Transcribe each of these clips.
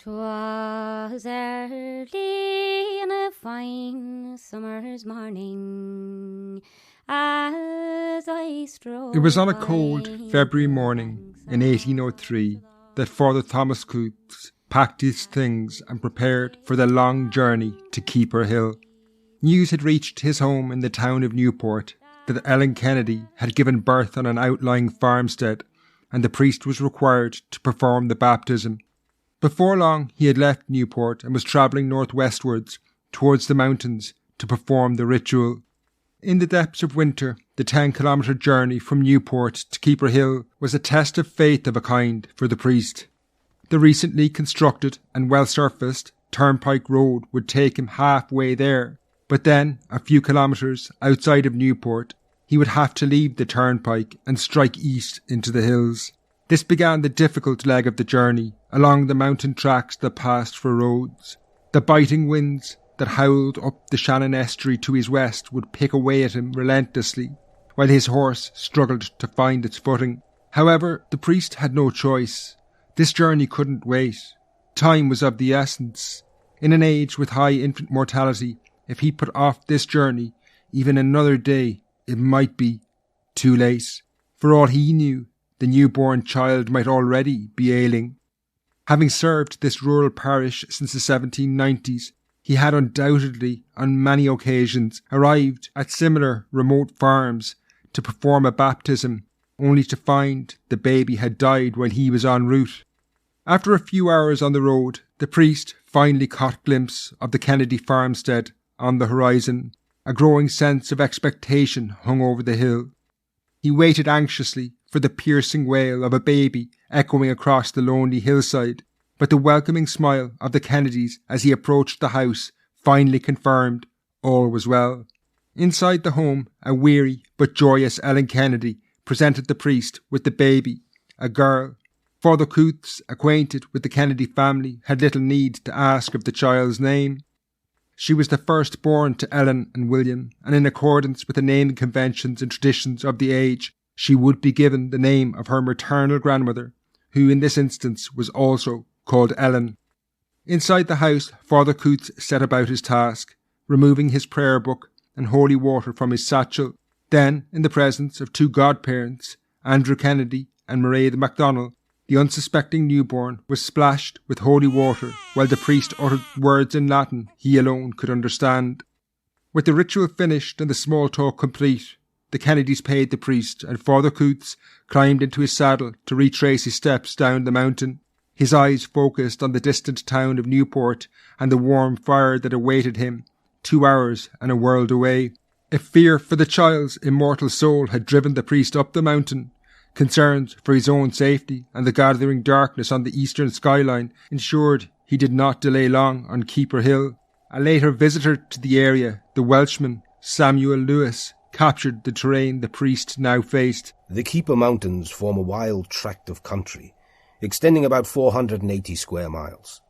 'Twas early in a fine summer's morning as I strode. It was on a cold February morning in 1803 that Father Thomas Coutts packed his things and prepared for the long journey to Keeper Hill. News had reached his home in the town of Newport that Ellen Kennedy had given birth on an outlying farmstead, and the priest was required to perform the baptism. Before long he had left Newport and was travelling northwestwards towards the mountains to perform the ritual. In the depths of winter, the 10-kilometre journey from Newport to Keeper Hill was a test of faith of a kind for the priest. The recently constructed and well-surfaced turnpike road would take him halfway there, but then, a few kilometres outside of Newport, he would have to leave the turnpike and strike east into the hills. This began the difficult leg of the journey, along the mountain tracks that passed for roads. The biting winds that howled up the Shannon estuary to his west would pick away at him relentlessly, while his horse struggled to find its footing. However, the priest had no choice. This journey couldn't wait. Time was of the essence. In an age with high infant mortality, if he put off this journey even another day, it might be too late. For all he knew, the newborn child might already be ailing. Having served this rural parish since the 1790s, he had undoubtedly, on many occasions, arrived at similar remote farms to perform a baptism, only to find the baby had died while he was en route. After a few hours on the road, the priest finally caught glimpse of the Kennedy farmstead on the horizon. A growing sense of expectation hung over the hill. He waited anxiously for the piercing wail of a baby echoing across the lonely hillside, but the welcoming smile of the Kennedys as he approached the house finally confirmed all was well. Inside the home, a weary but joyous Ellen Kennedy presented the priest with the baby, a girl. Father Coutts, acquainted with the Kennedy family, had little need to ask of the child's name. She was the first born to Ellen and William, and in accordance with the naming conventions and traditions of the age, she would be given the name of her maternal grandmother, who in this instance was also called Ellen. Inside the house, Father Coutts set about his task, removing his prayer book and holy water from his satchel. Then, in the presence of two godparents, Andrew Kennedy and Mairead MacDonald, the unsuspecting newborn was splashed with holy water while the priest uttered words in Latin he alone could understand. With the ritual finished and the small talk complete, the Kennedys paid the priest and Father Coutts climbed into his saddle to retrace his steps down the mountain, his eyes focused on the distant town of Newport and the warm fire that awaited him, 2 hours and a world away. If fear for the child's immortal soul had driven the priest up the mountain, concerns for his own safety and the gathering darkness on the eastern skyline ensured he did not delay long on Keeper Hill. A later visitor to the area, the Welshman Samuel Lewis, captured the terrain the priest now faced. The Keeper Mountains form a wild tract of country, extending about 480 square miles,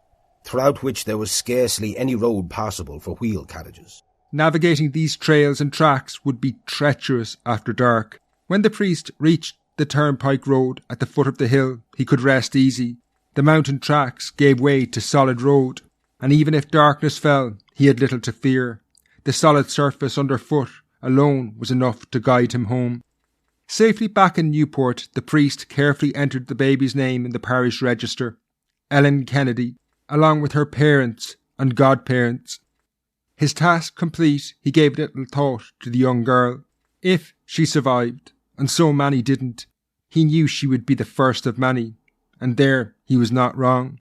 throughout which there was scarcely any road passable for wheel carriages. Navigating these trails and tracks would be treacherous after dark. When the priest reached the turnpike road at the foot of the hill, he could rest easy. The mountain tracks gave way to solid road, and even if darkness fell, he had little to fear. The solid surface underfoot alone was enough to guide him home. Safely back in Newport, the priest carefully entered the baby's name in the parish register, Ellen Kennedy, along with her parents and godparents. His task complete, he gave little thought to the young girl. If she survived, and so many didn't, he knew she would be the first of many, and there he was not wrong.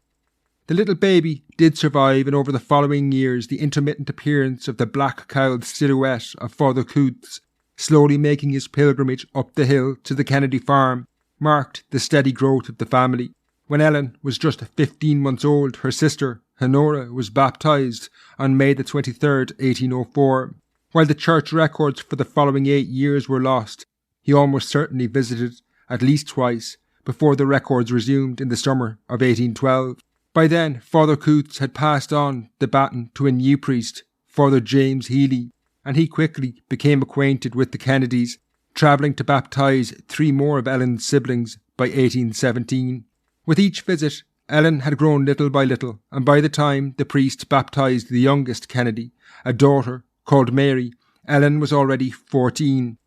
The little baby did survive, and over the following years the intermittent appearance of the black-cowled silhouette of Father Coutts, slowly making his pilgrimage up the hill to the Kennedy farm, marked the steady growth of the family. When Ellen was just 15 months old, her sister, Honora, was baptised on May the 23rd, 1804. While the church records for the following 8 years were lost, he almost certainly visited at least twice before the records resumed in the summer of 1812. By then, Father Coutts had passed on the baton to a new priest, Father James Healy, and he quickly became acquainted with the Kennedys, travelling to baptise 3 more of Ellen's siblings by 1817. With each visit, Ellen had grown little by little, and by the time the priest baptised the youngest Kennedy, a daughter called Mary, Ellen was already 14.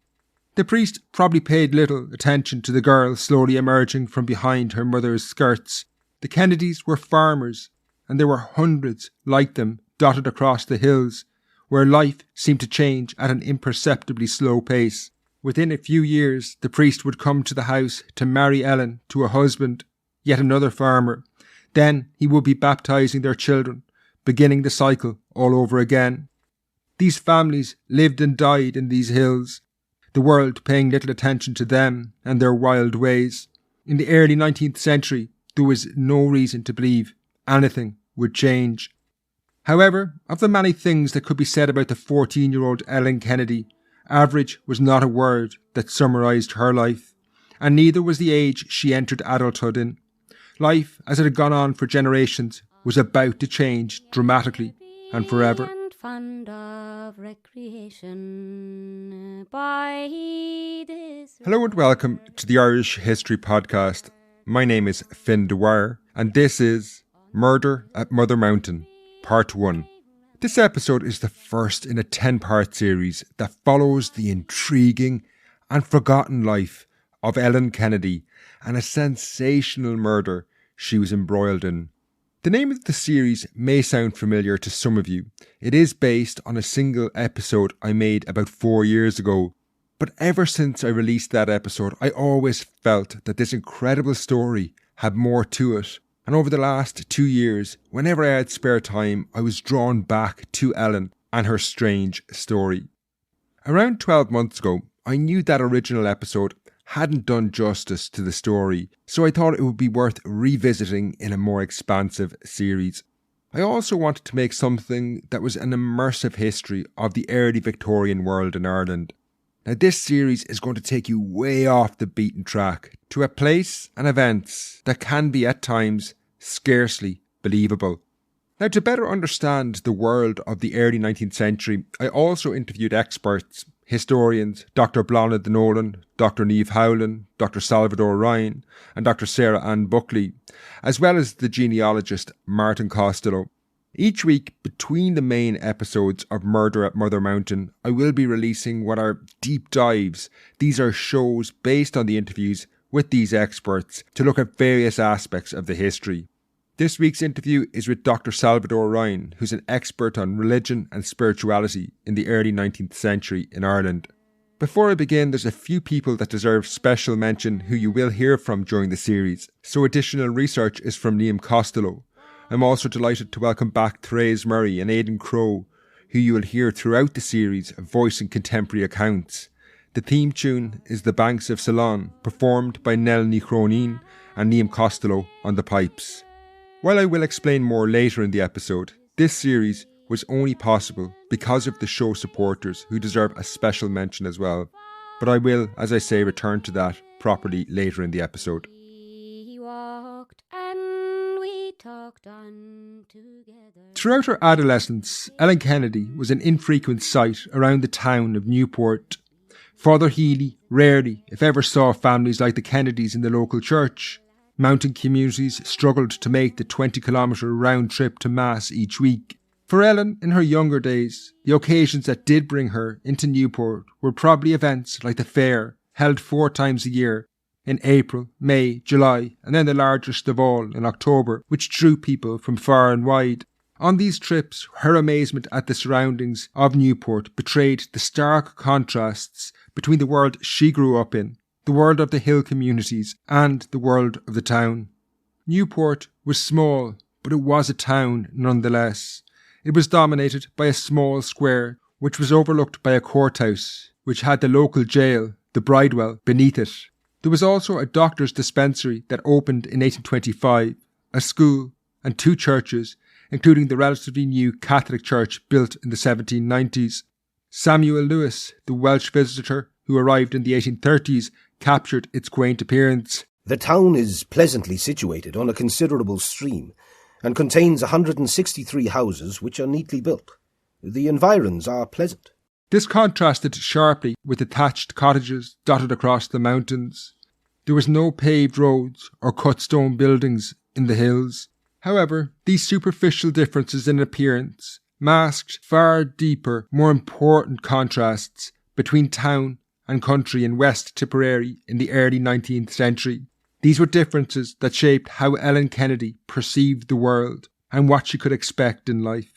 The priest probably paid little attention to the girl slowly emerging from behind her mother's skirts. The Kennedys were farmers, and there were hundreds like them dotted across the hills, where life seemed to change at an imperceptibly slow pace. Within a few years, the priest would come to the house to marry Ellen to a husband, yet another farmer. Then he would be baptising their children, beginning the cycle all over again. These families lived and died in these hills, the world paying little attention to them and their wild ways. In the early 19th century, there was no reason to believe anything would change. However, of the many things that could be said about the 14-year-old Ellen Kennedy, average was not a word that summarised her life, and neither was the age she entered adulthood in. Life, as it had gone on for generations, was about to change dramatically and forever. Fond of recreation Hello and welcome to the Irish History Podcast. My name is Finn Dwyer, and this is Murder at Mother Mountain, Part 1. This episode is the first in a 10-part series that follows the intriguing and forgotten life of Ellen Kennedy and a sensational murder she was embroiled in. The name of the series may sound familiar to some of you. It is based on a single episode I made about 4 years ago. But ever since I released that episode, I always felt that this incredible story had more to it. And over the last 2 years, whenever I had spare time, I was drawn back to Ellen and her strange story. Around 12 months ago, I knew that original episode hadn't done justice to the story, so I thought it would be worth revisiting in a more expansive series. I also wanted to make something that was an immersive history of the early Victorian world in Ireland. Now, this series is going to take you way off the beaten track to a place and events that can be at times scarcely believable. Now, to better understand the world of the early 19th century, I also interviewed experts, historians, Dr. Blonagh Nolan, Dr. Niamh Howlin, Dr. Salvador Ryan, and Dr. Sarah Ann Buckley, as well as the genealogist Martin Costello. Each week, between the main episodes of Murder at Mother Mountain, I will be releasing what are deep dives. These are shows based on the interviews with these experts to look at various aspects of the history. This week's interview is with Dr. Salvador Ryan, who's an expert on religion and spirituality in the early 19th century in Ireland. Before I begin, there's a few people that deserve special mention who you will hear from during the series, so additional research is from Liam Costello. I'm also delighted to welcome back Therese Murray and Aidan Crowe, who you will hear throughout the series voicing contemporary accounts. The theme tune is The Banks of Ceylon, performed by Nell and ChróinínUilleann and Liam Costello on the pipes. While I will explain more later in the episode, this series was only possible because of the show supporters who deserve a special mention as well. But I will, as I say, return to that properly later in the episode. Throughout her adolescence, Ellen Kennedy was an infrequent sight around the town of Newport. Father Healy rarely, if ever, saw families like the Kennedys in the local church. Mountain communities struggled to make the 20-kilometre round trip to Mass each week. For Ellen, in her younger days, the occasions that did bring her into Newport were probably events like the fair, held 4 times a year, in April, May, July, and then the largest of all in October, which drew people from far and wide. On these trips, her amazement at the surroundings of Newport betrayed the stark contrasts between the world she grew up in, the world of the hill communities, and the world of the town. Newport was small, but it was a town nonetheless. It was dominated by a small square, which was overlooked by a courthouse, which had the local jail, the Bridewell, beneath it. There was also a doctor's dispensary that opened in 1825, a school, and 2 churches, including the relatively new Catholic church built in the 1790s. Samuel Lewis, the Welsh visitor who arrived in the 1830s, captured its quaint appearance. The town is pleasantly situated on a considerable stream and contains 163 houses which are neatly built. The environs are pleasant. This contrasted sharply with the thatched cottages dotted across the mountains. There was no paved roads or cut stone buildings in the hills. However, these superficial differences in appearance masked far deeper, more important contrasts between town and country in West Tipperary in the early 19th century. These were differences that shaped how Ellen Kennedy perceived the world and what she could expect in life.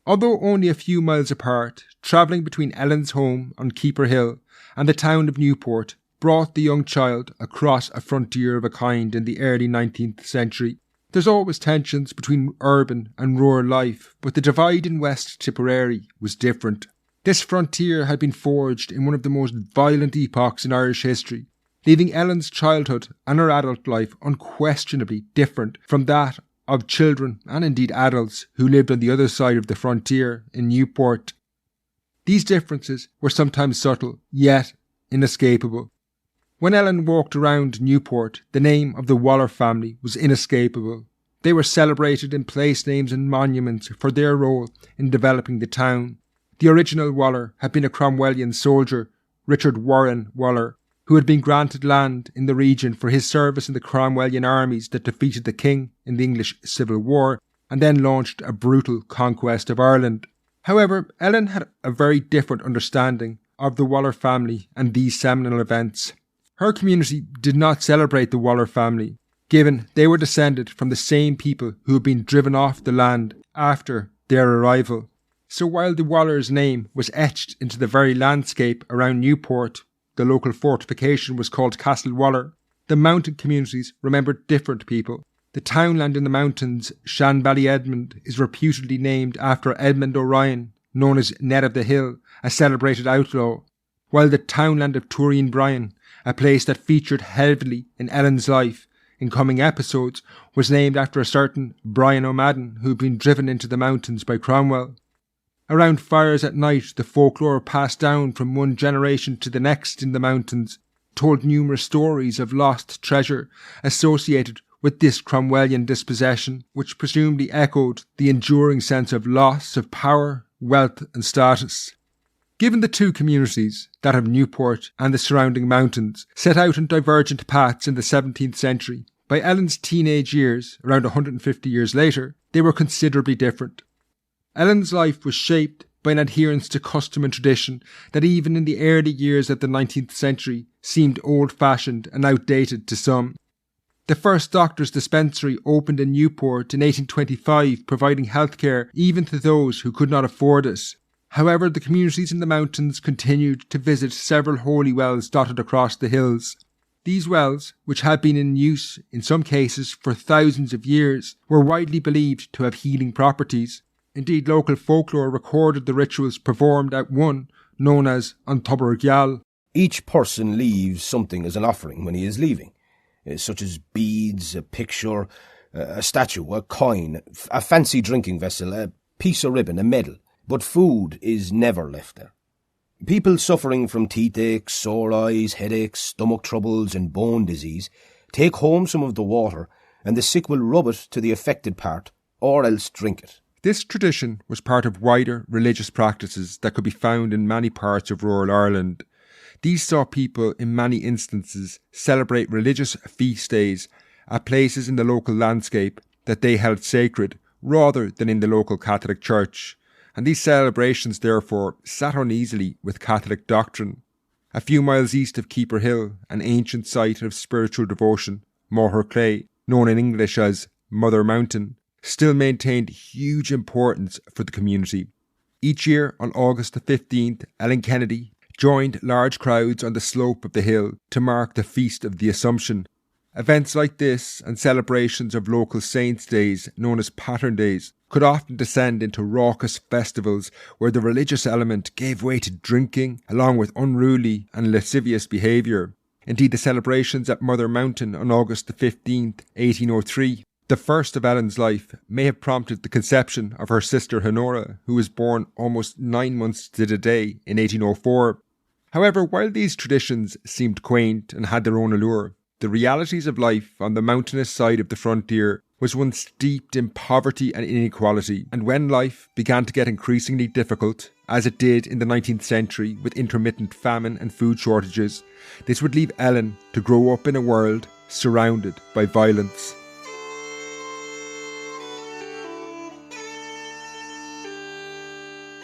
Although only a few miles apart, travelling between Ellen's home on Keeper Hill and the town of Newport brought the young child across a frontier of a kind in the early 19th century. There's always tensions between urban and rural life, but the divide in West Tipperary was different. This frontier had been forged in one of the most violent epochs in Irish history, leaving Ellen's childhood and her adult life unquestionably different from that of children and indeed adults who lived on the other side of the frontier in Newport. These differences were sometimes subtle, yet inescapable. When Ellen walked around Newport, the name of the Waller family was inescapable. They were celebrated in place names and monuments for their role in developing the town. The original Waller had been a Cromwellian soldier, Richard Warren Waller, who had been granted land in the region for his service in the Cromwellian armies that defeated the king in the English Civil War and then launched a brutal conquest of Ireland. However, Ellen had a very different understanding of the Waller family and these seminal events. Her community did not celebrate the Waller family, given they were descended from the same people who had been driven off the land after their arrival. So while the Waller's name was etched into the very landscape around Newport, the local fortification was called Castle Waller, the mountain communities remembered different people. The townland in the mountains, Shanbally-Edmund, is reputedly named after Edmund O'Ryan, known as Ned of the Hill, a celebrated outlaw, while the townland of Tureen Bryan, a place that featured heavily in Ellen's life in coming episodes, was named after a certain Brian O'Madden who had been driven into the mountains by Cromwell. Around fires at night, the folklore passed down from one generation to the next in the mountains told numerous stories of lost treasure associated with this Cromwellian dispossession, which presumably echoed the enduring sense of loss of power, wealth and status. Given the two communities, that of Newport and the surrounding mountains, set out on divergent paths in the 17th century, by Ellen's teenage years, around 150 years later, they were considerably different. Ellen's life was shaped by an adherence to custom and tradition that even in the early years of the 19th century seemed old-fashioned and outdated to some. The first doctor's dispensary opened in Newport in 1825, providing healthcare even to those who could not afford it. However, the communities in the mountains continued to visit several holy wells dotted across the hills. These wells, which had been in use in some cases for thousands of years, were widely believed to have healing properties. Indeed, local folklore recorded the rituals performed at one known as An Tobar Geall. Each person leaves something as an offering when he is leaving, such as beads, a picture, a statue, a coin, a fancy drinking vessel, a piece of ribbon, a medal. But food is never left there. People suffering from toothache, sore eyes, headaches, stomach troubles and bone disease take home some of the water and the sick will rub it to the affected part or else drink it. This tradition was part of wider religious practices that could be found in many parts of rural Ireland. These saw people in many instances celebrate religious feast days at places in the local landscape that they held sacred rather than in the local Catholic Church. And these celebrations therefore sat uneasily with Catholic doctrine. A few miles east of Keeper Hill, an ancient site of spiritual devotion, Clay, known in English as Mother Mountain, still maintained huge importance for the community. Each year on August the 15th, Ellen Kennedy joined large crowds on the slope of the hill to mark the Feast of the Assumption. Events like this and celebrations of local saints' days, known as Pattern Days, could often descend into raucous festivals where the religious element gave way to drinking, along with unruly and lascivious behaviour. Indeed, the celebrations at Mother Mountain on August the 15th, 1803, the first of Ellen's life, may have prompted the conception of her sister Honora, who was born almost 9 months to the day in 1804. However, while these traditions seemed quaint and had their own allure, the realities of life on the mountainous side of the frontier was one steeped in poverty and inequality, and when life began to get increasingly difficult, as it did in the 19th century with intermittent famine and food shortages, this would leave Ellen to grow up in a world surrounded by violence.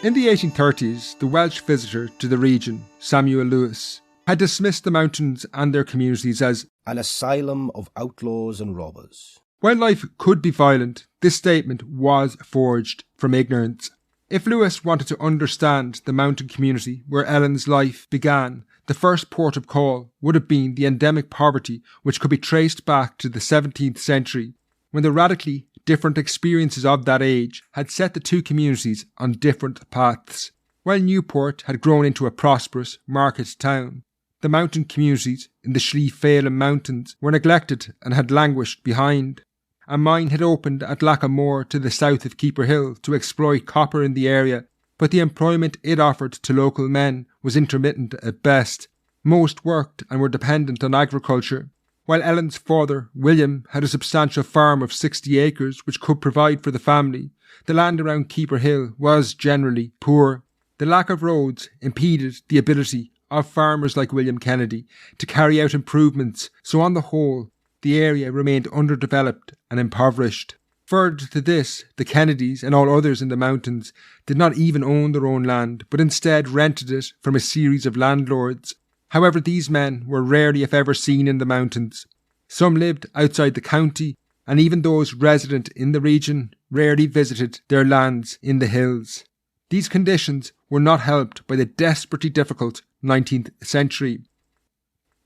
In the 1830s, the Welsh visitor to the region, Samuel Lewis, had dismissed the mountains and their communities as an asylum of outlaws and robbers. While life could be violent, this statement was forged from ignorance. If Lewis wanted to understand the mountain community where Ellen's life began, the first port of call would have been the endemic poverty which could be traced back to the 17th century, when the radically different experiences of that age had set the two communities on different paths. While Newport had grown into a prosperous market town, the mountain communities in the Slieve Felim Mountains were neglected and had languished behind. A mine had opened at Lachamore to the south of Keeper Hill to exploit copper in the area, but the employment it offered to local men was intermittent at best. Most worked and were dependent on agriculture. While Ellen's father, William, had a substantial farm of 60 acres which could provide for the family, the land around Keeper Hill was generally poor. The lack of roads impeded the ability of farmers like William Kennedy to carry out improvements, so on the whole, the area remained underdeveloped and impoverished. Further to this, the Kennedys and all others in the mountains did not even own their own land, but instead rented it from a series of landlords. However, these men were rarely if ever seen in the mountains. Some lived outside the county, and even those resident in the region rarely visited their lands in the hills. These conditions were not helped by the desperately difficult 19th century.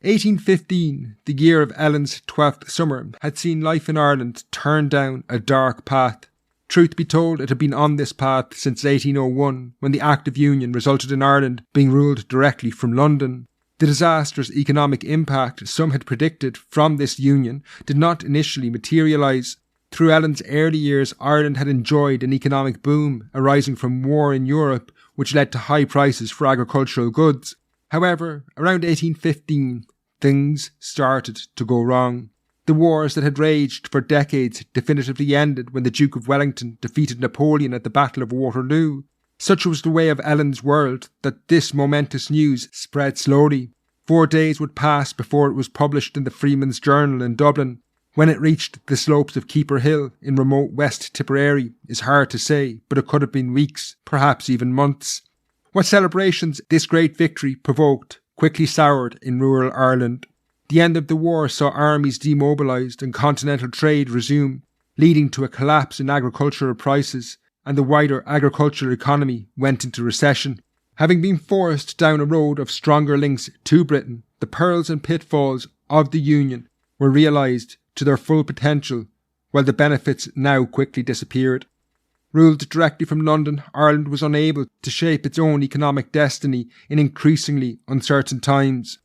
1815, the year of Ellen's 12th summer, had seen life in Ireland turn down a dark path. Truth be told, it had been on this path since 1801, when the Act of Union resulted in Ireland being ruled directly from London. The disastrous economic impact some had predicted from this union did not initially materialise. Through Ellen's early years, Ireland had enjoyed an economic boom arising from war in Europe, which led to high prices for agricultural goods. However, around 1815, things started to go wrong. The wars that had raged for decades definitively ended when the Duke of Wellington defeated Napoleon at the Battle of Waterloo. Such was the way of Ellen's world that this momentous news spread slowly. 4 days would pass before it was published in the Freeman's Journal in Dublin. When it reached the slopes of Keeper Hill in remote West Tipperary is hard to say, but it could have been weeks, perhaps even months. What celebrations this great victory provoked quickly soured in rural Ireland. The end of the war saw armies demobilised and continental trade resume, leading to a collapse in agricultural prices, and the wider agricultural economy went into recession. Having been forced down a road of stronger links to Britain, the perils and pitfalls of the Union were realised to their full potential, while the benefits now quickly disappeared. Ruled directly from London, Ireland was unable to shape its own economic destiny in increasingly uncertain times.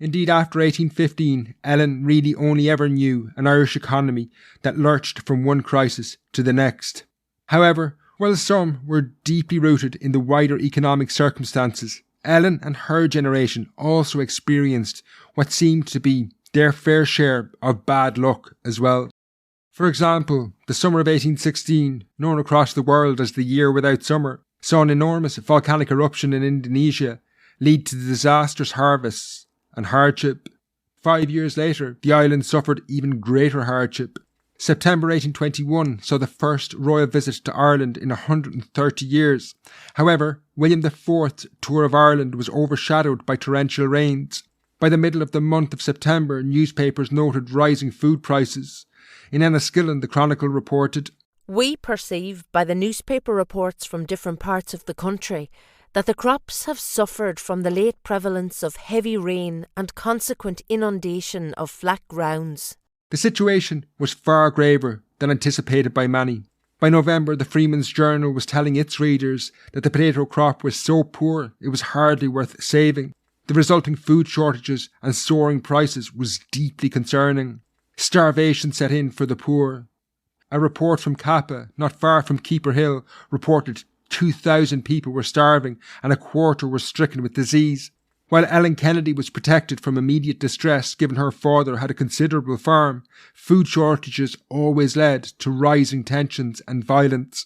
Indeed, after 1815, Ellen really only ever knew an Irish economy that lurched from one crisis to the next. However, while some were deeply rooted in the wider economic circumstances, Ellen and her generation also experienced what seemed to be their fair share of bad luck as well. For example, the summer of 1816, known across the world as the Year Without Summer, saw an enormous volcanic eruption in Indonesia lead to disastrous harvests and hardship. 5 years later, the island suffered even greater hardship. September 1821 saw the first royal visit to Ireland in 130 years. However, William IV's tour of Ireland was overshadowed by torrential rains. By the middle of the month of September, newspapers noted rising food prices. In Enniskillen, the Chronicle reported, "We perceive by the newspaper reports from different parts of the country that the crops have suffered from the late prevalence of heavy rain and consequent inundation of flat grounds." The situation was far graver than anticipated by many. By November, the Freeman's Journal was telling its readers that the potato crop was so poor it was hardly worth saving. The resulting food shortages and soaring prices was deeply concerning. Starvation set in for the poor. A report from Kappa, not far from Keeper Hill, reported 2,000 people were starving and a quarter were stricken with disease. While Ellen Kennedy was protected from immediate distress given her father had a considerable farm, food shortages always led to rising tensions and violence.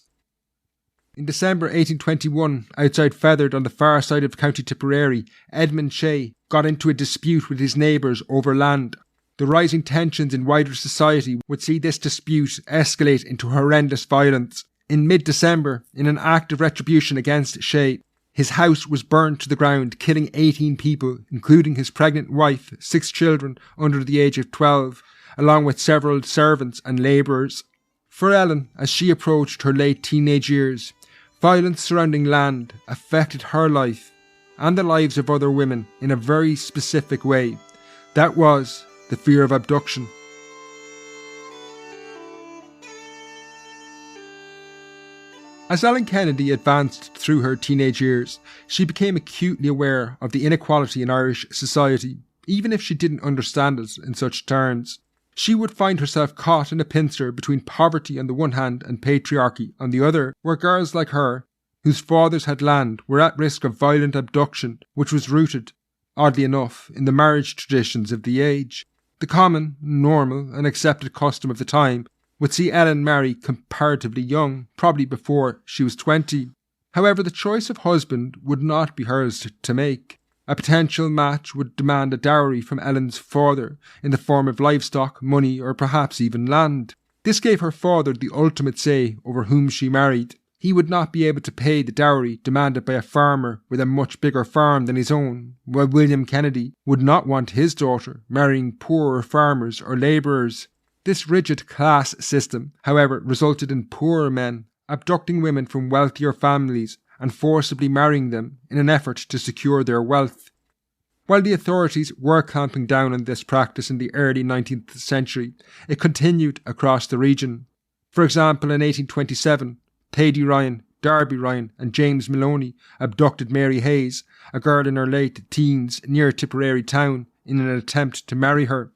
In December 1821, outside Feathered on the far side of County Tipperary, Edmund Shea got into a dispute with his neighbours over land. The rising tensions in wider society would see this dispute escalate into horrendous violence. In mid-December, in an act of retribution against Shay, his house was burned to the ground, killing 18 people, including his pregnant wife, 6 children under the age of 12, along with several servants and labourers. For Ellen, as she approached her late teenage years, violence surrounding land affected her life and the lives of other women in a very specific way. That was the fear of abduction. As Ellen Kennedy advanced through her teenage years, she became acutely aware of the inequality in Irish society, even if she didn't understand it in such terms. She would find herself caught in a pincer between poverty on the one hand and patriarchy on the other, where girls like her, whose fathers had land, were at risk of violent abduction, which was rooted, oddly enough, in the marriage traditions of the age. The common, normal and accepted custom of the time would see Ellen marry comparatively young, probably before she was 20. However, the choice of husband would not be hers to make. A potential match would demand a dowry from Ellen's father in the form of livestock, money, or perhaps even land. This gave her father the ultimate say over whom she married. He would not be able to pay the dowry demanded by a farmer with a much bigger farm than his own, while William Kennedy would not want his daughter marrying poorer farmers or labourers. This rigid class system, however, resulted in poorer men abducting women from wealthier families and forcibly marrying them in an effort to secure their wealth. While the authorities were clamping down on this practice in the early 19th century, it continued across the region. For example, in 1827, Thady Ryan, Darby Ryan and James Maloney abducted Mary Hayes, a girl in her late teens near Tipperary town, in an attempt to marry her.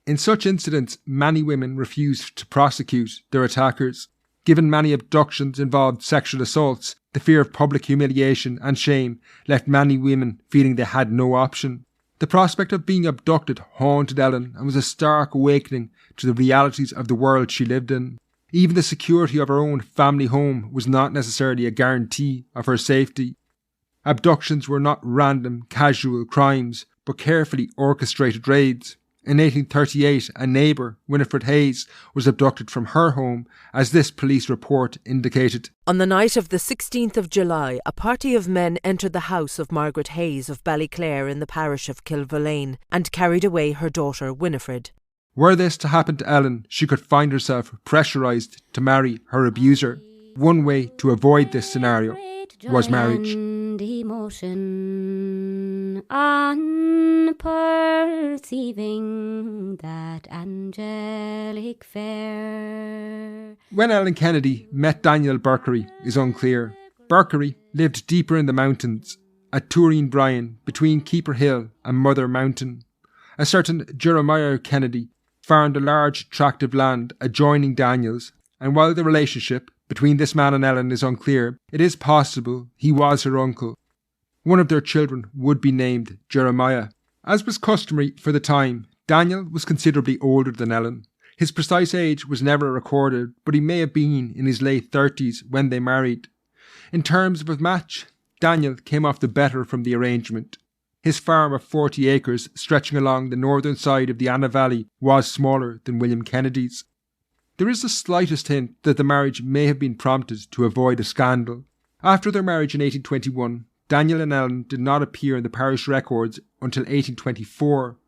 In such incidents, many women refused to prosecute their attackers. Given many abductions involved sexual assaults, the fear of public humiliation and shame left many women feeling they had no option. The prospect of being abducted haunted Ellen and was a stark awakening to the realities of the world she lived in. Even the security of her own family home was not necessarily a guarantee of her safety. Abductions were not random, casual crimes, but carefully orchestrated raids. In 1838, a neighbour, Winifred Hayes, was abducted from her home, as this police report indicated. On the night of the 16th of July, a party of men entered the house of Margaret Hayes of Ballyclare in the parish of Kilverlane and carried away her daughter Winifred. Were this to happen to Ellen, she could find herself pressurised to marry her abuser. One way to avoid this scenario was marriage. Emotion on perceiving that angelic fair. When Ellen Kennedy met Daniel Berkery is unclear. Berkery lived deeper in the mountains, at Tureen between Keeper Hill and Mother Mountain. A certain Jeremiah Kennedy farmed a large tract of land adjoining Daniel's, and while the relationship between this man and Ellen is unclear, it is possible he was her uncle. One of their children would be named Jeremiah. As was customary for the time, Daniel was considerably older than Ellen. His precise age was never recorded, but he may have been in his late 30s when they married. In terms of a match, Daniel came off the better from the arrangement. His farm of 40 acres stretching along the northern side of the Anna Valley was smaller than William Kennedy's. There is the slightest hint that the marriage may have been prompted to avoid a scandal. After their marriage in 1821, Daniel and Ellen did not appear in the parish records until 1824,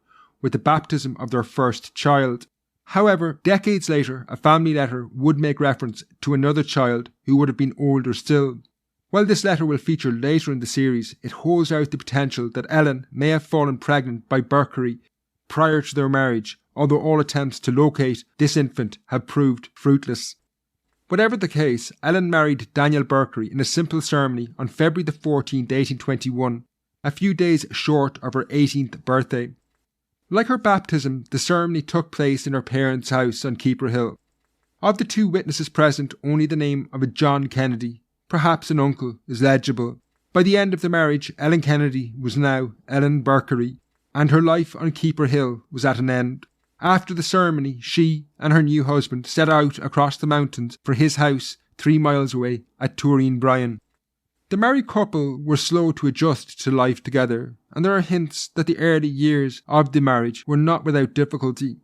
with the baptism of their first child. However, decades later, a family letter would make reference to another child who would have been older still. While this letter will feature later in the series, it holds out the potential that Ellen may have fallen pregnant by Berkery prior to their marriage, although all attempts to locate this infant have proved fruitless. Whatever the case, Ellen married Daniel Berkery in a simple ceremony on February 14, 1821, a few days short of her 18th birthday. Like her baptism, the ceremony took place in her parents' house on Keeper Hill. Of the 2 witnesses present, only the name of a John Kennedy, perhaps an uncle, is legible. By the end of the marriage, Ellen Kennedy was now Ellen Berkery, and her life on Keeper Hill was at an end. After the ceremony, she and her new husband set out across the mountains for his house 3 miles away at Tureen. The married couple were slow to adjust to life together, and there are hints that the early years of the marriage were not without difficulty.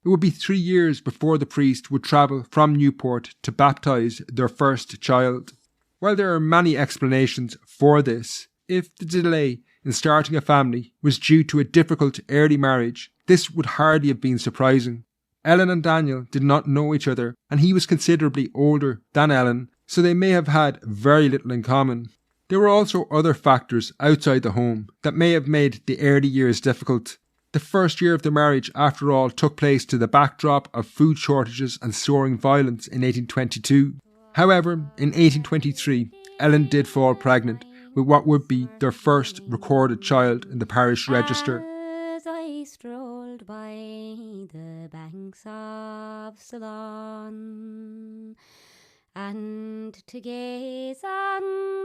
It would be 3 years before the priest would travel from Newport to baptise their first child. While there are many explanations for this, if the delay in starting a family was due to a difficult early marriage, this would hardly have been surprising. Ellen and Daniel did not know each other, and he was considerably older than Ellen, so they may have had very little in common. There were also other factors outside the home that may have made the early years difficult. The first year of the marriage, after all, took place to the backdrop of food shortages and soaring violence in 1822. However, in 1823, Ellen did fall pregnant with what would be their first recorded child in the parish register. As I strolled by the banks of Sullane, and to gaze on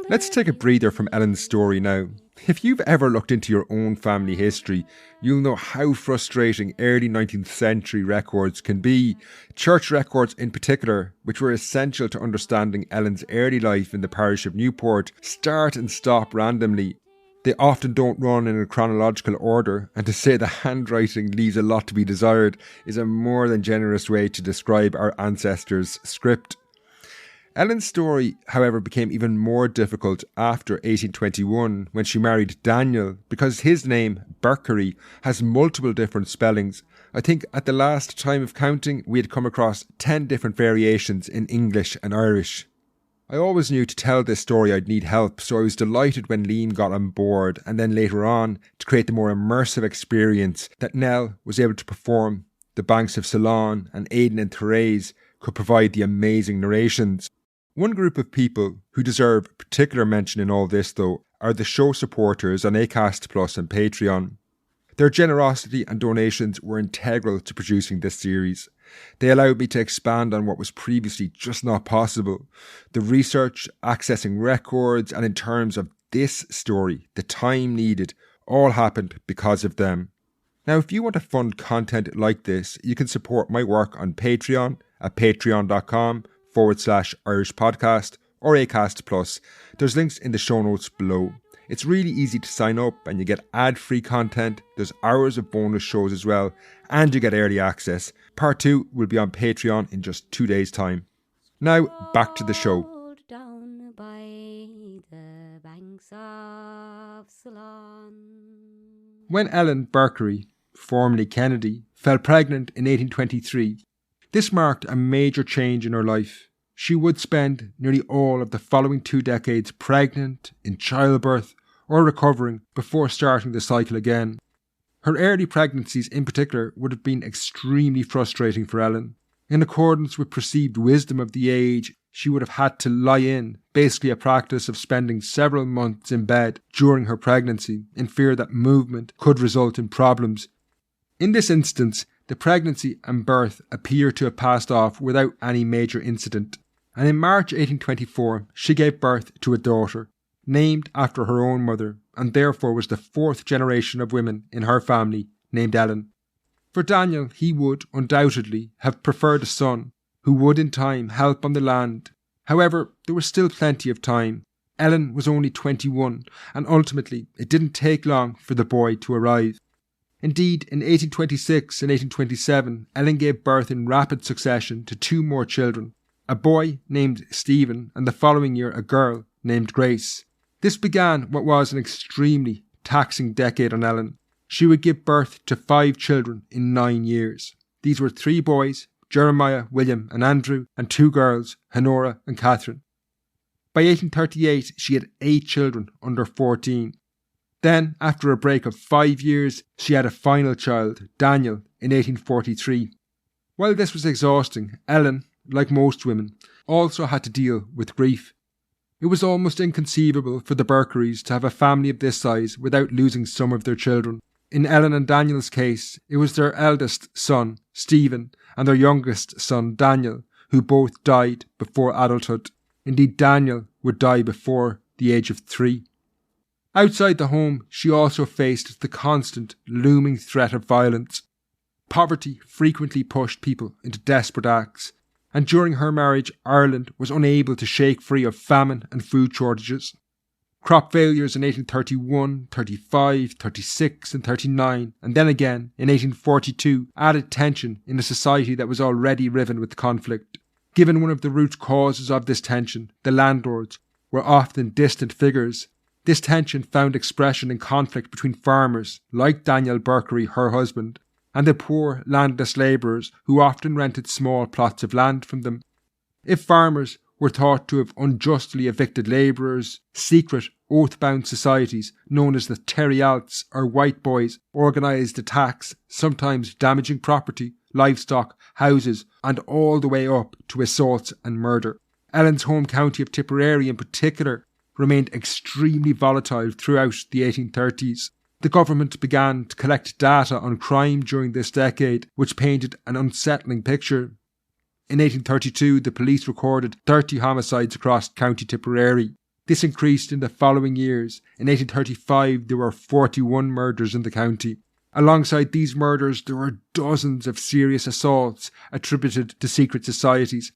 Let's take a breather from Ellen's story now. If you've ever looked into your own family history, you'll know how frustrating early 19th century records can be. Church records in particular, which were essential to understanding Ellen's early life in the parish of Newport, start and stop randomly. They often don't run in a chronological order, and to say the handwriting leaves a lot to be desired is a more than generous way to describe our ancestors' script. Ellen's story, however, became even more difficult after 1821 when she married Daniel, because his name, Berkery, has multiple different spellings. I think at the last time of counting we had come across 10 different variations in English and Irish. I always knew to tell this story I'd need help, so I was delighted when Liam got on board, and then later on, to create the more immersive experience, that Nell was able to perform the banks of Sullane, and Aidan and Therese could provide the amazing narrations. One group of people who deserve particular mention in all this, though, are the show supporters on Acast Plus and Patreon. Their generosity and donations were integral to producing this series. They allowed me to expand on what was previously just not possible. The research, accessing records, and in terms of this story, the time needed, all happened because of them. Now, if you want to fund content like this, you can support my work on Patreon at patreon.com/Irish Podcast or Acast Plus. There's links in the show notes below. It's really easy to sign up and you get ad-free content. There's hours of bonus shows as well, and you get early access. Part 2 will be on Patreon in just 2 days' time. Now, back to the show. down by the banks of Sullane. When Ellen Berkery, formerly Kennedy, fell pregnant in 1823, this marked a major change in her life. She would spend nearly all of the following 2 decades pregnant, in childbirth, or recovering before starting the cycle again. Her early pregnancies in particular would have been extremely frustrating for Ellen. In accordance with perceived wisdom of the age, she would have had to lie in, basically a practice of spending several months in bed during her pregnancy, in fear that movement could result in problems. In this instance, the pregnancy and birth appear to have passed off without any major incident, and in March 1824 she gave birth to a daughter, named after her own mother, and therefore was the 4th generation of women in her family named Ellen. For Daniel, he would undoubtedly have preferred a son, who would in time help on the land. However, there was still plenty of time. Ellen was only 21, and ultimately it didn't take long for the boy to arrive. Indeed, in 1826 and 1827, Ellen gave birth in rapid succession to 2 more children, a boy named Stephen, and the following year a girl named Grace. This began what was an extremely taxing decade on Ellen. She would give birth to 5 children in 9 years. These were 3 boys, Jeremiah, William and Andrew, and 2 girls, Honora and Catherine. By 1838 she had 8 children under 14. Then, after a break of 5 years, she had a final child, Daniel, in 1843. While this was exhausting, Ellen, like most women, also had to deal with grief. It was almost inconceivable for the Berkerys to have a family of this size without losing some of their children. In Ellen and Daniel's case, it was their eldest son, Stephen, and their youngest son, Daniel, who both died before adulthood. Indeed, Daniel would die before the age of 3. Outside the home, she also faced the constant, looming threat of violence. Poverty frequently pushed people into desperate acts, and during her marriage, Ireland was unable to shake free of famine and food shortages. Crop failures in 1831, 35, 36 and 39, and then again in 1842 added tension in a society that was already riven with conflict. Given one of the root causes of this tension, the landlords were often distant figures. This tension found expression in conflict between farmers, like Daniel Berkery, her husband, and the poor landless labourers who often rented small plots of land from them. If farmers were thought to have unjustly evicted labourers, secret, oath-bound societies known as the Terrialts or White Boys organised attacks, sometimes damaging property, livestock, houses, and all the way up to assaults and murder. Ellen's home county of Tipperary in particular remained extremely volatile throughout the 1830s. The government began to collect data on crime during this decade, which painted an unsettling picture. In 1832, the police recorded 30 homicides across County Tipperary. This increased in the following years. In 1835, there were 41 murders in the county. Alongside these murders, there were dozens of serious assaults attributed to secret societies.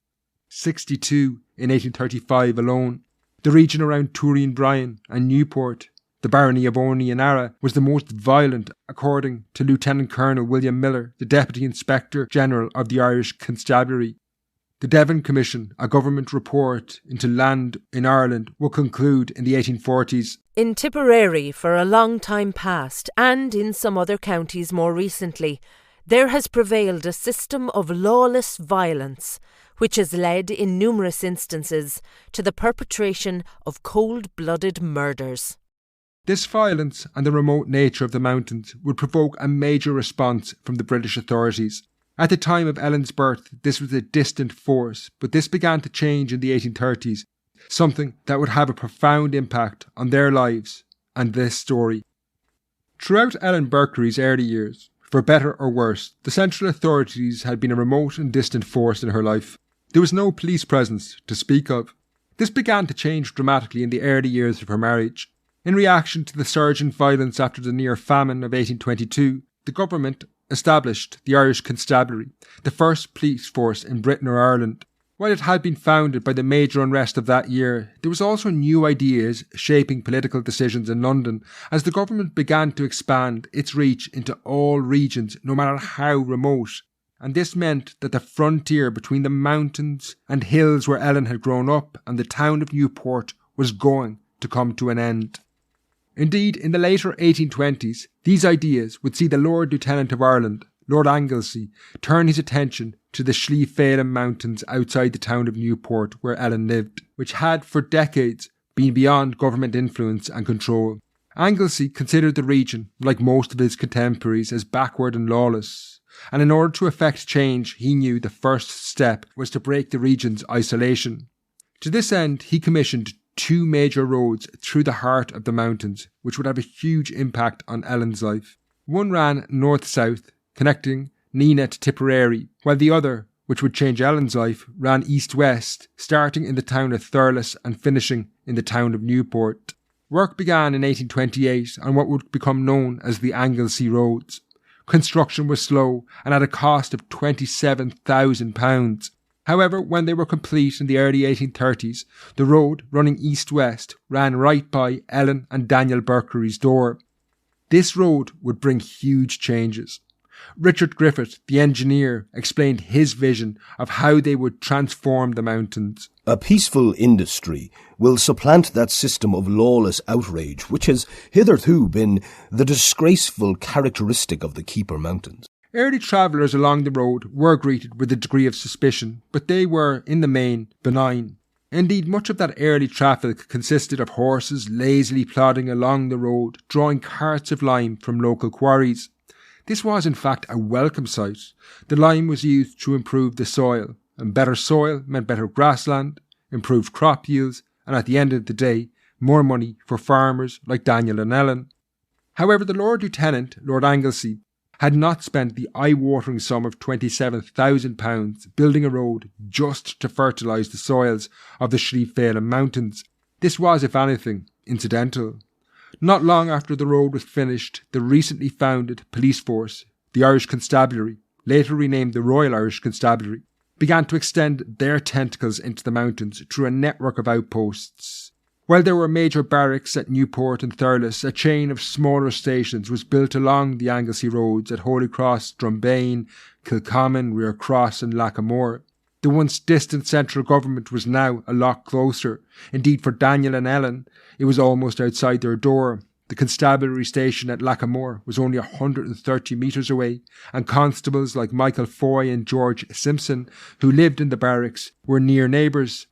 62 in 1835 alone. The region around Tureenbryan and Newport, the barony of Onionara, was the most violent, according to Lieutenant Colonel William Miller, the Deputy Inspector General of the Irish Constabulary. The Devon Commission, a government report into land in Ireland, will conclude in the 1840s. In Tipperary, for a long time past, and in some other counties more recently, there has prevailed a system of lawless violence, which has led in numerous instances to the perpetration of cold-blooded murders. This violence and the remote nature of the mountains would provoke a major response from the British authorities. At the time of Ellen's birth, this was a distant force, but this began to change in the 1830s, something that would have a profound impact on their lives and this story. Throughout Ellen Berkery's early years, for better or worse, the central authorities had been a remote and distant force in her life. There was no police presence to speak of. This began to change dramatically in the early years of her marriage. In reaction to the surge in violence after the near famine of 1822, the government established the Irish Constabulary, the first police force in Britain or Ireland. While it had been founded by the major unrest of that year, there was also new ideas shaping political decisions in London as the government began to expand its reach into all regions, no matter how remote. And this meant that the frontier between the mountains and hills where Ellen had grown up and the town of Newport was going to come to an end. Indeed, in the later 1820s, these ideas would see the Lord Lieutenant of Ireland, Lord Anglesey, turn his attention to the Slieve Mountains outside the town of Newport where Ellen lived, which had for decades been beyond government influence and control. Anglesey considered the region, like most of his contemporaries, as backward and lawless, and in order to effect change, he knew the first step was to break the region's isolation. To this end, he commissioned 2 major roads through the heart of the mountains, which would have a huge impact on Ellen's life. One ran north-south, connecting NeueN to Tipperary, while the other, which would change Ellen's life, ran east-west, starting in the town of Thurles and finishing in the town of Newport. Work began in 1828 on what would become known as the Anglesey Roads. Construction was slow and at a cost of £27,000. However, when they were complete in the early 1830s, the road running east-west ran right by Ellen and Daniel Berkery's door. This road would bring huge changes. Richard Griffith, the engineer, explained his vision of how they would transform the mountains. A peaceful industry will supplant that system of lawless outrage which has hitherto been the disgraceful characteristic of the Keeper Mountains. Early travellers along the road were greeted with a degree of suspicion, but they were, in the main, benign. Indeed, much of that early traffic consisted of horses lazily plodding along the road, drawing carts of lime from local quarries. This was, in fact, a welcome sight. The lime was used to improve the soil, and better soil meant better grassland, improved crop yields, and at the end of the day, more money for farmers like Daniel and Ellen. However, the Lord Lieutenant, Lord Anglesey, had not spent the eye-watering sum of £27,000 building a road just to fertilise the soils of the Slieve Mountains. This was, if anything, incidental. Not long after the road was finished, the recently founded police force, the Irish Constabulary, later renamed the Royal Irish Constabulary, began to extend their tentacles into the mountains through a network of outposts. While there were major barracks at Newport and Thurles, a chain of smaller stations was built along the Anglesey roads at Holy Cross, Drumbayne, Kilcommon, Rear Cross and Lackamore. The once distant central government was now a lot closer. Indeed, for Daniel and Ellen, it was almost outside their door. The constabulary station at Lackamore was only 130 metres away, and constables like Michael Foy and George Simpson, who lived in the barracks, were near neighbours.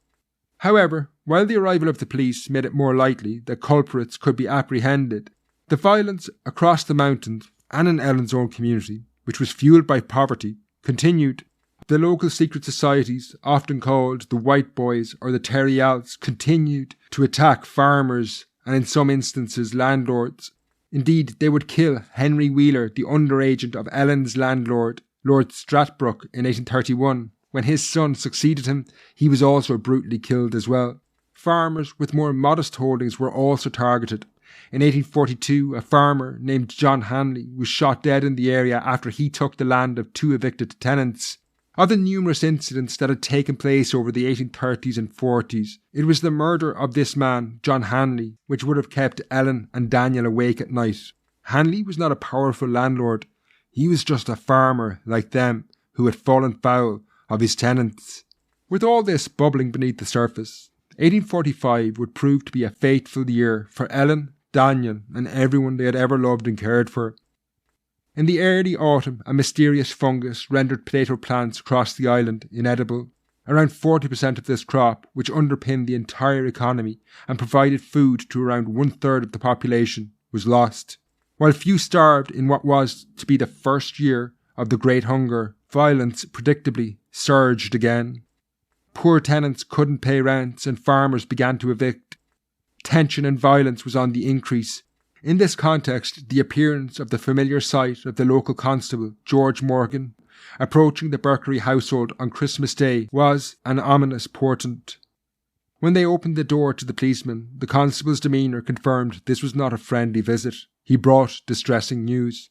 However, while the arrival of the police made it more likely that culprits could be apprehended, the violence across the mountains and in Ellen's own community, which was fuelled by poverty, continued. The local secret societies, often called the White Boys or the Terry Alts, continued to attack farmers and in some instances landlords. Indeed, they would kill Henry Wheeler, the underagent of Ellen's landlord, Lord Stratbrook, in 1831. When his son succeeded him, he was also brutally killed as well. Farmers with more modest holdings were also targeted. In 1842, a farmer named John Hanley was shot dead in the area after he took the land of 2 evicted tenants. Of the numerous incidents that had taken place over the 1830s and 40s, it was the murder of this man, John Hanley, which would have kept Ellen and Daniel awake at night. Hanley was not a powerful landlord. He was just a farmer like them who had fallen foul of his tenants. With all this bubbling beneath the surface, 1845 would prove to be a fateful year for Ellen, Daniel and everyone they had ever loved and cared for. In the early autumn, a mysterious fungus rendered potato plants across the island inedible. Around 40% of this crop, which underpinned the entire economy and provided food to around 1/3 of the population, was lost. While few starved in what was to be the first year of the Great Hunger, violence predictably surged again. Poor tenants couldn't pay rents and farmers began to evict. Tension and violence was on the increase. In this context, the appearance of the familiar sight of the local constable, George Morgan, approaching the Berkery household on Christmas Day was an ominous portent. When they opened the door to the policeman, the constable's demeanour confirmed this was not a friendly visit. He brought distressing news.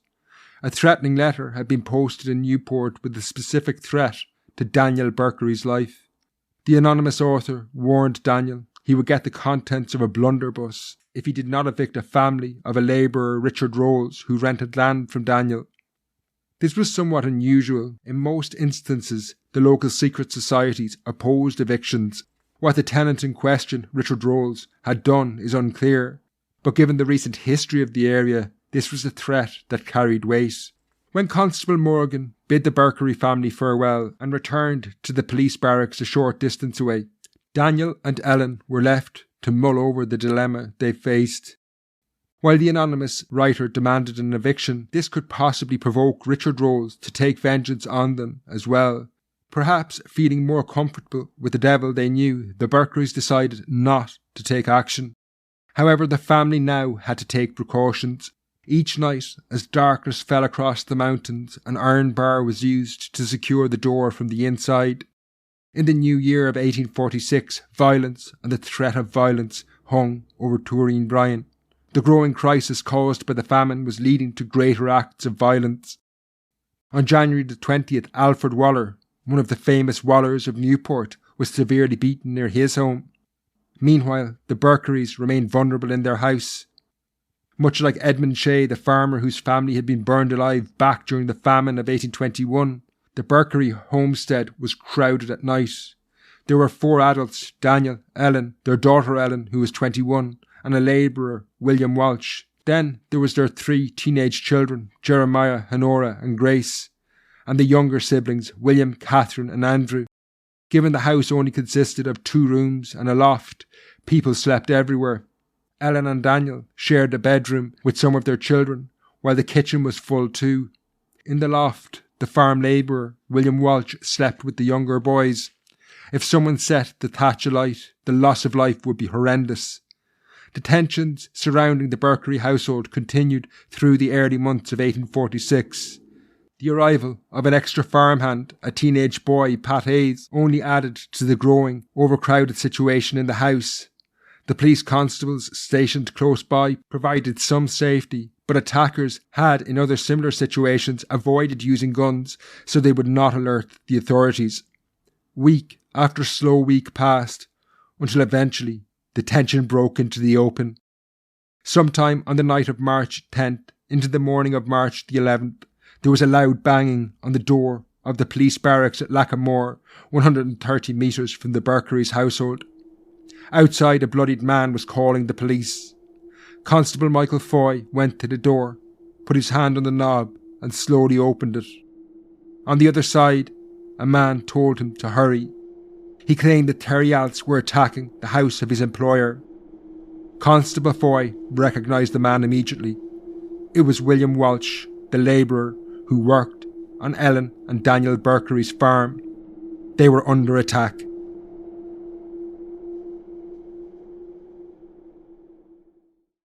A threatening letter had been posted in Newport with a specific threat to Daniel Berkery's life. The anonymous author warned Daniel he would get the contents of a blunderbuss if he did not evict a family of a labourer, Richard Rolls, who rented land from Daniel. This was somewhat unusual. In most instances, the local secret societies opposed evictions. What the tenant in question, Richard Rolls, had done is unclear, but given the recent history of the area, this was a threat that carried weight. When Constable Morgan bid the Berkery family farewell and returned to the police barracks a short distance away, Daniel and Ellen were left to mull over the dilemma they faced. While the anonymous writer demanded an eviction, this could possibly provoke Richard Rolls to take vengeance on them as well. Perhaps feeling more comfortable with the devil they knew, the Berkerys decided not to take action. However, the family now had to take precautions. Each night, as darkness fell across the mountains, an iron bar was used to secure the door from the inside. In the new year of 1846, violence and the threat of violence hung over Tuaireen Bryan. The growing crisis caused by the famine was leading to greater acts of violence. On January the 20th, Alfred Waller, one of the famous Wallers of Newport, was severely beaten near his home. Meanwhile, the Berkerys remained vulnerable in their house. Much like Edmund Shea, the farmer whose family had been burned alive back during the famine of 1821, the Berkery homestead was crowded at night. There were 4 adults, Daniel, Ellen, their daughter Ellen, who was 21, and a labourer, William Walsh. Then there was their 3 teenage children, Jeremiah, Honora and Grace, and the younger siblings, William, Catherine and Andrew. Given the house only consisted of 2 rooms and a loft, people slept everywhere. Ellen and Daniel shared a bedroom with some of their children, while the kitchen was full too. In the loft, the farm labourer, William Walsh, slept with the younger boys. If someone set the thatch alight, the loss of life would be horrendous. The tensions surrounding the Berkery household continued through the early months of 1846. The arrival of an extra farmhand, a teenage boy, Pat Hayes, only added to the growing, overcrowded situation in the house. The police constables stationed close by provided some safety, but attackers had, in other similar situations, avoided using guns so they would not alert the authorities. Week after slow week passed, until eventually the tension broke into the open. Sometime on the night of March 10th into the morning of March the 11th, there was a loud banging on the door of the police barracks at Lackamore, 130 metres from the Berkery's household. Outside, a bloodied man was calling the police. Constable Michael Foy went to the door, put his hand on the knob and slowly opened it. On the other side, a man told him to hurry. He claimed that Terrials were attacking the house of his employer. Constable Foy recognised the man immediately. It was William Walsh, the labourer who worked on Ellen and Daniel Berkery's farm. They were under attack.